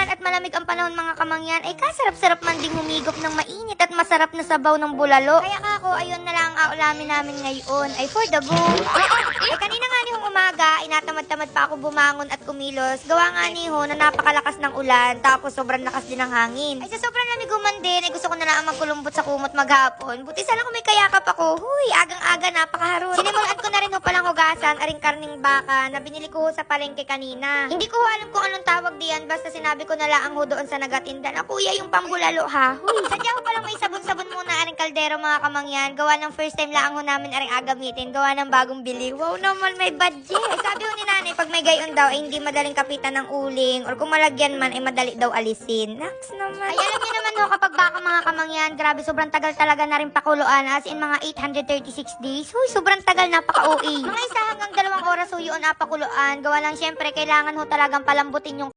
at malamig ang panahon mga kamangyan, ay kasarap-sarap man ding humigop ng mainit at masarap na sabaw ng bulalo. Kaya ka ako, ayun na lang ang aulamin namin ngayon ay for the go. Ay kanina nga nihong umaga, inatamad-tamad pa ako bumangon at kumilos. Gawa nga niho na napakalakas ng ulan, tapos sobrang lakas din ng hangin. Ay sa sobrang lamig din, ay gusto ko na lang magkulumbot sa kumot maghapon. Buti sana kung may kayakap ako. Huy, agang-aga, napakaharot. Sinimulan ko na rin ho palang hugasan, aring karning baka na binili ko ho sa palengke kanina. Hindi ko ho alam kung anong tawag diyan, basta sinabi ko na lang ho doon sa nagatinda na kuya yung pambulalo ha. Huy, sadya ko palang may sabon-sabon muna aring kaldero mga kamangyan. Gawa ng first time lang ho namin aring agamitin. Gawa ng bagong bili. Wow naman, may budget. Ay sabi ho ni nanay, pag may gayon daw ay hindi madaling kapitan ng uling or kung malagyan man ay madali daw alisin. Naks naman. Ay alam niyo naman ho kapag baka mga kamangyan, grabe sobrang tagal talaga na rin pakuluan as in mga 836 days. Huy, sobrang tagal, napaka-OA. Mga isa hanggang 2 oras ho yun napakuluan. Gawa lang syempre kailangan ho talagang palambutin yung